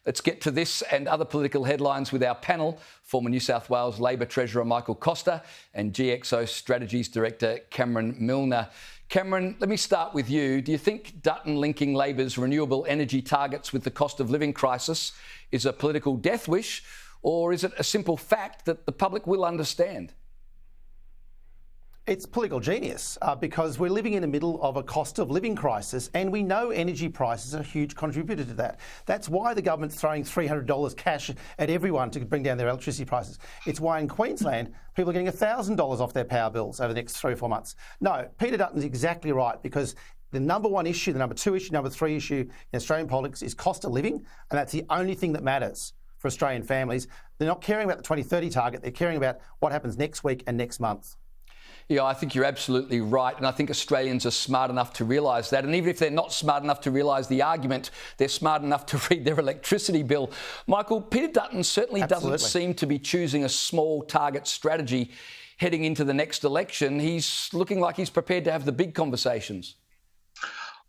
Let's get to this and other political headlines with our panel, former New South Wales Labor Treasurer Micheal Costa and GXO Strategies Director Cameron Milner. Cameron, let me start with you. Do you think Dutton linking Labor's renewable energy targets with the cost of living crisis is a political death wish, or is it a simple fact that the public will understand? It's political genius because we're living in the middle of a cost of living crisis, and we know energy prices are a huge contributor to that. That's why the government's throwing $300 cash at everyone to bring down their electricity prices. It's why in Queensland people are getting $1,000 off their power bills over the next 3 or 4 months. No, Peter Dutton's exactly right, because the number one issue, the number two issue, number three issue in Australian politics is cost of living, and that's the only thing that matters for Australian families. They're not caring about the 2030 target, they're caring about what happens next week and next month. Yeah, I think you're absolutely right. And I think Australians are smart enough to realise that. And even if they're not smart enough to realise the argument, they're smart enough to read their electricity bill. Micheal, Peter Dutton certainly doesn't seem to be choosing a small target strategy heading into the next election. He's looking like he's prepared to have the big conversations.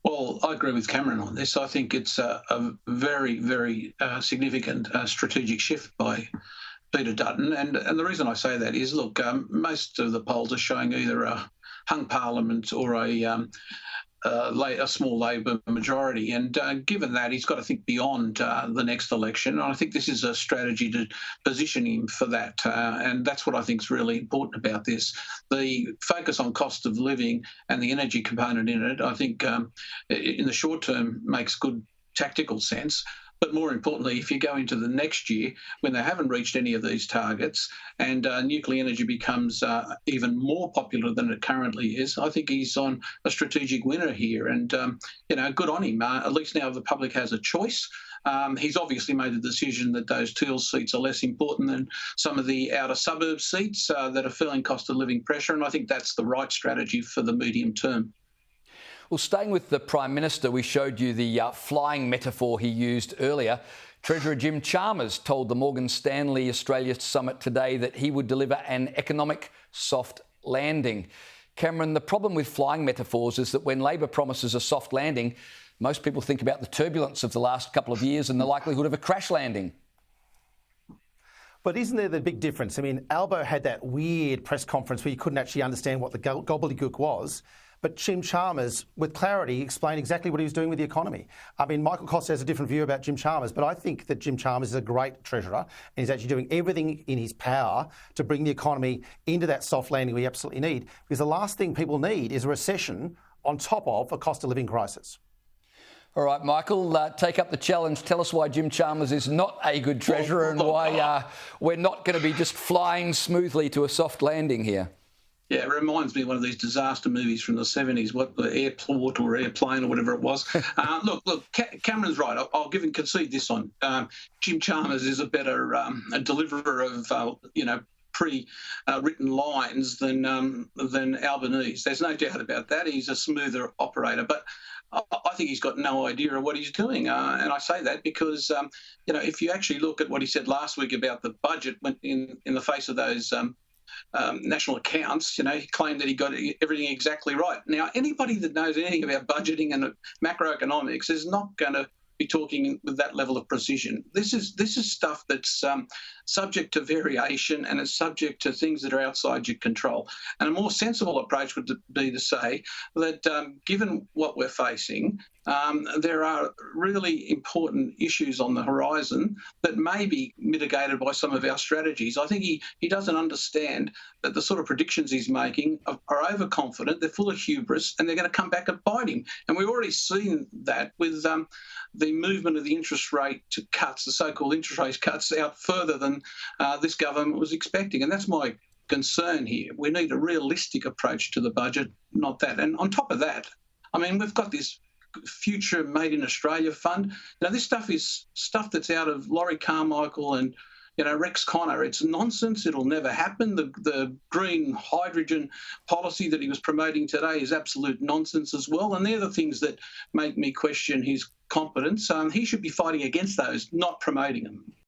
Well, I agree with Cameron on this. I think it's a very, very significant strategic shift by Peter Dutton, and the reason I say that is, look, most of the polls are showing either a hung parliament or a small Labor majority, and given that, he's got to think beyond the next election. And I think this is a strategy to position him for that, and that's what I think is really important about this. The focus on cost of living and the energy component in it, I think, in the short term makes good tactical sense. But more importantly, if you go into the next year when they haven't reached any of these targets and nuclear energy becomes even more popular than it currently is, I think he's on a strategic winner here. And, good on him. At least now the public has a choice. He's obviously made the decision that those Teal seats are less important than some of the outer suburb seats that are feeling cost of living pressure. And I think that's the right strategy for the medium term. Well, staying with the Prime Minister, we showed you the flying metaphor he used earlier. Treasurer Jim Chalmers told the Morgan Stanley Australia Summit today that he would deliver an economic soft landing. Cameron, the problem with flying metaphors is that when Labor promises a soft landing, most people think about the turbulence of the last couple of years and the likelihood of a crash landing. But isn't there the big difference? I mean, Albo had that weird press conference where you couldn't actually understand what the gobbledygook was. But Jim Chalmers, with clarity, explained exactly what he was doing with the economy. I mean, Micheal Costa has a different view about Jim Chalmers, but I think that Jim Chalmers is a great treasurer, and he's actually doing everything in his power to bring the economy into that soft landing we absolutely need. Because the last thing people need is a recession on top of a cost of living crisis. All right, Micheal, take up the challenge. Tell us why Jim Chalmers is not a good treasurer and why we're not going to be just flying smoothly to a soft landing here. Yeah, it reminds me of one of these disaster movies from the 70s, what the airport or airplane or whatever it was. Look, Cameron's right. I'll give and concede this on. Jim Chalmers is a better a deliverer of, pre-written lines than Albanese. There's no doubt about that. He's a smoother operator. But I think he's got no idea of what he's doing. And I say that because, if you actually look at what he said last week about the budget in the face of those national accounts, he claimed that he got everything exactly right. Now, anybody that knows anything about budgeting and macroeconomics is not going to be talking with that level of precision. This is stuff that's subject to variation and it's subject to things that are outside your control. And a more sensible approach would be to say that given what we're facing, there are really important issues on the horizon that may be mitigated by some of our strategies. I think he doesn't understand that the sort of predictions he's making are overconfident, they're full of hubris, and they're going to come back and bite him. And we've already seen that with the movement of the interest rate cuts, the so-called interest rate cuts, out further than this government was expecting. And that's my concern here. We need a realistic approach to the budget, not that. And on top of that, I mean, we've got this future Made in Australia fund. Now, this stuff is stuff that's out of Laurie Carmichael and Rex Connor. It's nonsense. It'll never happen. The green hydrogen policy that he was promoting today is absolute nonsense as well. And they're the things that make me question his competence. He should be fighting against those, not promoting them.